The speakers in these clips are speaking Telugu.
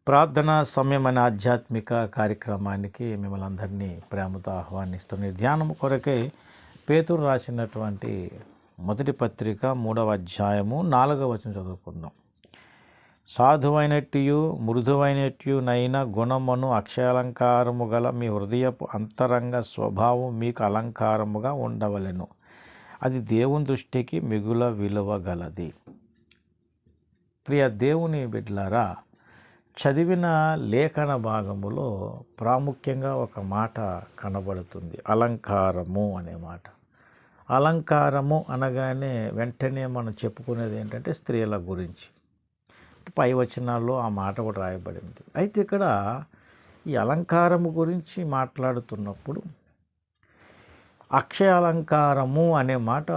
ప్రార్థనా సమయం అనే ఆధ్యాత్మిక కార్యక్రమానికి మిమ్మల్ని అందరినీ ప్రేమతో ఆహ్వానిస్తున్న ధ్యానం కొరకై పేతురు రాసినటువంటి మొదటి పత్రిక 3వ అధ్యాయము 4వ వచనం చదువుకుందాం. సాధువైనట్టు మృదువైనట్టునైన గుణమును అక్షయాలంకారము గల మీ హృదయపు అంతరంగ స్వభావం మీకు అలంకారముగా ఉండవలెను. అది దేవుని దృష్టికి మిగుల విలువ గలది. ప్రియ దేవుని బిడ్డలారా, చదివిన లేఖన భాగములో ప్రాముఖ్యంగా ఒక మాట కనబడుతుంది, అలంకారము అనే మాట. అలంకారము అనగానే వెంటనే మనం చెప్పుకునేది ఏంటంటే స్త్రీల గురించి. పై వచనాల్లో ఆ మాట కూడా రాయబడింది. అయితే ఇక్కడ ఈ అలంకారము గురించి మాట్లాడుతున్నప్పుడు అక్షయ అలంకారము అనే మాట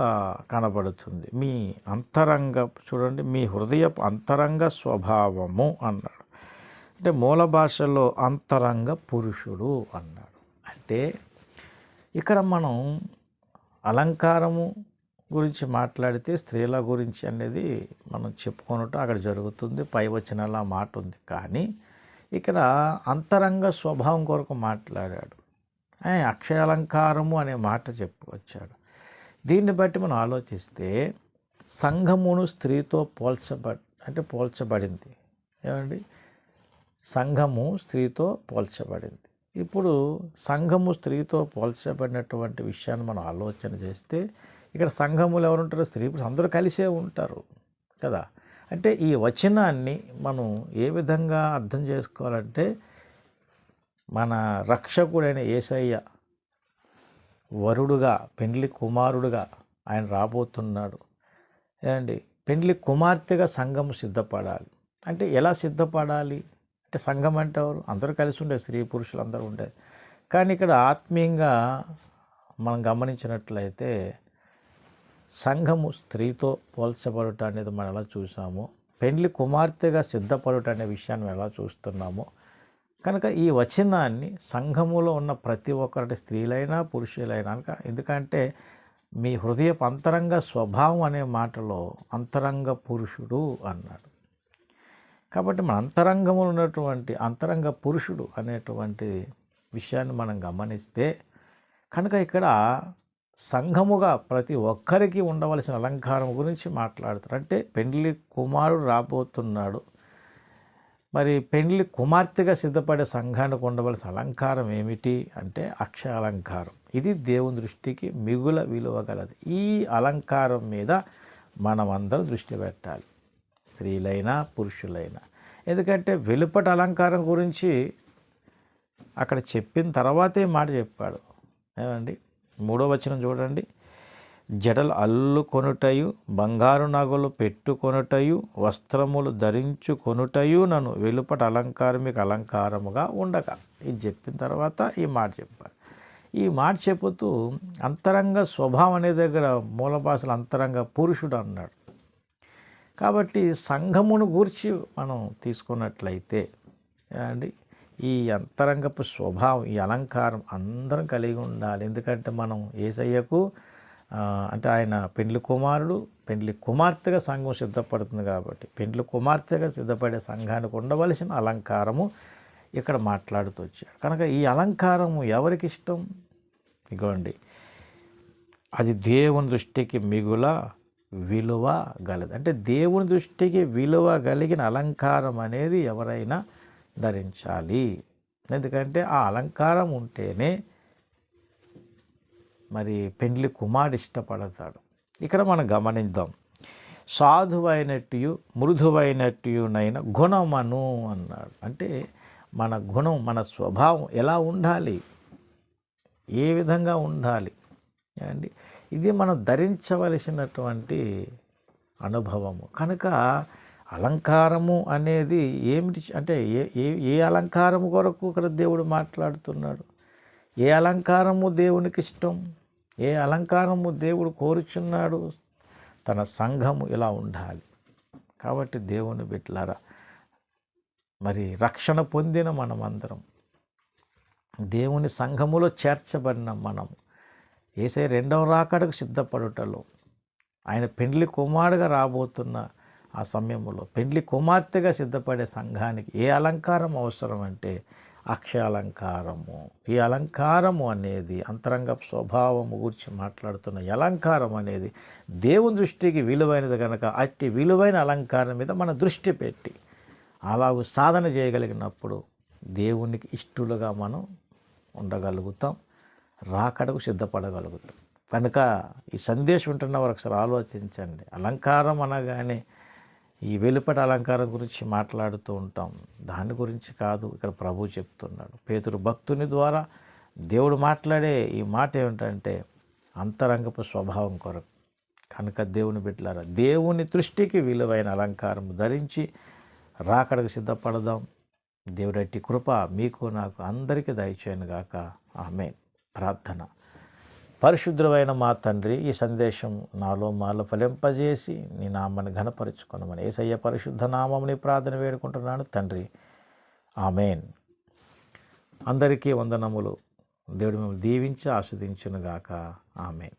కనబడుతుంది. మీ అంతరంగ చూడండి, మీ హృదయపు అంతరంగ స్వభావము అన్నాడు. అంటే మూల భాషలో అంతరంగ పురుషుడు అన్నాడు. అంటే ఇక్కడ మనం అలంకారము గురించి మాట్లాడితే స్త్రీల గురించి అనేది మనం చెప్పుకున్నట్టు అక్కడ జరుగుతుంది. పై వచనాల మాట ఉంది. కానీ ఇక్కడ అంతరంగ స్వభావం కొరకు మాట్లాడాడు. అక్షయాలంకారము అనే మాట చెప్పుకొచ్చాడు. దీన్ని బట్టి మనం ఆలోచిస్తే సంఘమును స్త్రీతో పోల్చబడింది. ఏమండి, సంఘము స్త్రీతో పోల్చబడింది. ఇప్పుడు సంఘము స్త్రీతో పోల్చబడినటువంటి విషయాన్ని మనం ఆలోచన చేస్తే ఇక్కడ సంఘములు ఎవరుంటారు? స్త్రీ పురుషులు అందరూ కలిసే ఉంటారు కదా. అంటే ఈ వచనాన్ని మనం ఏ విధంగా అర్థం చేసుకోవాలంటే, మన రక్షకుడైన యేసయ్య వరుడుగా, పెండ్లి కుమారుడుగా ఆయన రాబోతున్నాడు. ఏమండి, పెండ్లి కుమార్తెగా సంఘము సిద్ధపడాలి. అంటే ఎలా సిద్ధపడాలి అంటే, సంఘం అంటే ఎవరు? అందరూ కలిసి ఉండేది, స్త్రీ పురుషులు అందరూ ఉండేది. కానీ ఇక్కడ ఆత్మీయంగా మనం గమనించినట్లయితే సంఘము స్త్రీతో పోల్చబడుట అనేది మనం ఎలా చూసామో, పెండ్లి కుమార్తెగా సిద్ధపడుట అనే విషయాన్ని మనం ఎలా చూస్తున్నామో, కనుక ఈ వచనాన్ని సంఘములో ఉన్న ప్రతి ఒక్కరి, స్త్రీలైనా పురుషులైనా, ఎందుకంటే మీ హృదయపు అంతరంగ స్వభావం అనే మాటలో అంతరంగ పురుషుడు అన్నాడు. కాబట్టి మన అంతరంగంలో ఉన్నటువంటి అంతరంగ పురుషుడు అనేటువంటి విషయాన్ని మనం గమనిస్తే, కనుక ఇక్కడ సంఘముగా ప్రతి ఒక్కరికి ఉండవలసిన అలంకారం గురించి మాట్లాడుతారు. అంటే పెండ్లి కుమారుడు రాబోతున్నాడు, మరి పెండ్లి కుమార్తెగా సిద్ధపడే సంఘానికి ఉండవలసిన అలంకారం ఏమిటి అంటే అక్షయ అలంకారం. ఇది దేవుని దృష్టికి మిగుల విలువ గలది. ఈ అలంకారం మీద మనమందరం దృష్టి పెట్టాలి, స్త్రీలైనా పురుషులైనా. ఎందుకంటే వెలుపటి అలంకారం గురించి అక్కడ చెప్పిన తర్వాతే మాట చెప్పాడు. ఏమండి, 3వ వచనం చూడండి. జడలు అల్లుకొనుటయు, బంగారు నగలు పెట్టుకొనుటయు, వస్త్రములు ధరించుకొనుటయు నన్ను వెలుపట అలంకారం మీకు అలంకారముగా ఉండగా. ఇది చెప్పిన తర్వాత ఈ మాట చెప్పారు. ఈ మాట చెబుతూ అంతరంగ స్వభావం అనే దగ్గర మూల భాషలో అంతరంగ పురుషుడు అన్నాడు. కాబట్టి సంఘమును గూర్చి మనం తీసుకున్నట్లయితే అండి, ఈ అంతరంగపు స్వభావం, ఈ అలంకారం అందరం కలిగి ఉండాలి. ఎందుకంటే మనం యేసయ్యకు అంటే ఆయన పెండ్లి కుమారుడు, పెండ్లి కుమార్తెగా సంఘం సిద్ధపడుతుంది. కాబట్టి పెండ్లి కుమార్తెగా సిద్ధపడే సంఘానికి ఉండవలసిన అలంకారము ఇక్కడ మాట్లాడుతూ వచ్చాడు. కనుక ఈ అలంకారము ఎవరికి ఇష్టం? ఇగోండి, అది దేవుని దృష్టికి మిగుల విలువ గలది. అంటే దేవుని దృష్టికి విలువ కలిగిన అలంకారం అనేది ఎవరైనా ధరించాలి. ఎందుకంటే ఆ అలంకారం ఉంటేనే మరి పెండ్లి కుమారుడు ఇష్టపడతాడు. ఇక్కడ మనం గమనిద్దాం, సాధువైనట్టు మృదువైనట్టునైన గుణమను అన్నాడు. అంటే మన గుణం, మన స్వభావం ఎలా ఉండాలి, ఏ విధంగా ఉండాలి అండి, ఇది మనం ధరించవలసినటువంటి అనుభవము. కనుక అలంకారము అనేది ఏమిటి అంటే ఏ అలంకారము కొరకు ఇక్కడ దేవుడు మాట్లాడుతున్నాడు? ఏ అలంకారము దేవునికి ఇష్టం? ఏ అలంకారము దేవుడు కోరుచున్నాడు? తన సంఘము ఇలా ఉండాలి. కాబట్టి దేవుని బిడ్డలారా, మరి రక్షణ పొందిన మనమందరం, దేవుని సంఘములో చేర్చబడిన మనం, యేసయ్య 2వ రాకడకు సిద్ధపడుటలో, ఆయన పెండ్లి కుమారుడుగా రాబోతున్న ఆ సమయంలో పెండ్లి కుమార్తెగా సిద్ధపడే సంఘానికి ఏ అలంకారం అవసరం అంటే అక్షయ అలంకారము. ఈ అలంకారము అనేది అంతరంగ స్వభావము గురించి మాట్లాడుతున్న ఈ అలంకారం అనేది దేవుని దృష్టికి విలువైనది కనుక అట్టి విలువైన అలంకారం మీద మన దృష్టి పెట్టి అలాగూ సాధన చేయగలిగినప్పుడు దేవునికి ఇష్టలుగా మనం ఉండగలుగుతాం, రాకడకు సిద్ధపడగలుగుతాం. కనుక ఈ సందేశం ఉంటున్న వారు ఒకసారి ఆలోచించండి. అలంకారం అనగానే ఈ వెలుపటి అలంకారం గురించి మాట్లాడుతూ ఉంటాం, దాని గురించి కాదు ఇక్కడ ప్రభువు చెప్తున్నాడు. పేతురు భక్తుని ద్వారా దేవుడు మాట్లాడే ఈ మాట ఏమిటంటే అంతరంగపు స్వభావం కొరకు. కనుక దేవుని బిడ్డలారా, దేవుని దృష్టికి విలువైన అలంకారం ధరించి రాకడకు సిద్ధపడదాం. దేవుడట్టి కృప మీకు నాకు అందరికీ దయచేయనుగాక. ఆమేన్. ప్రార్థన. పరిశుద్ధమైన మా తండ్రి, ఈ సందేశం నాలో మాలో ఫలింపజేసి నీ నామాన్ని ఘనపరుచుకొనమని యేసయ్య పరిశుద్ధ నామముని ప్రార్థన వేడుకుంటున్నాను తండ్రి. ఆమేన్. అందరికీ వందనములు. దేవుడు మిమ్మల్ని దీవించి ఆస్వాదించునుగాక. ఆమేన్.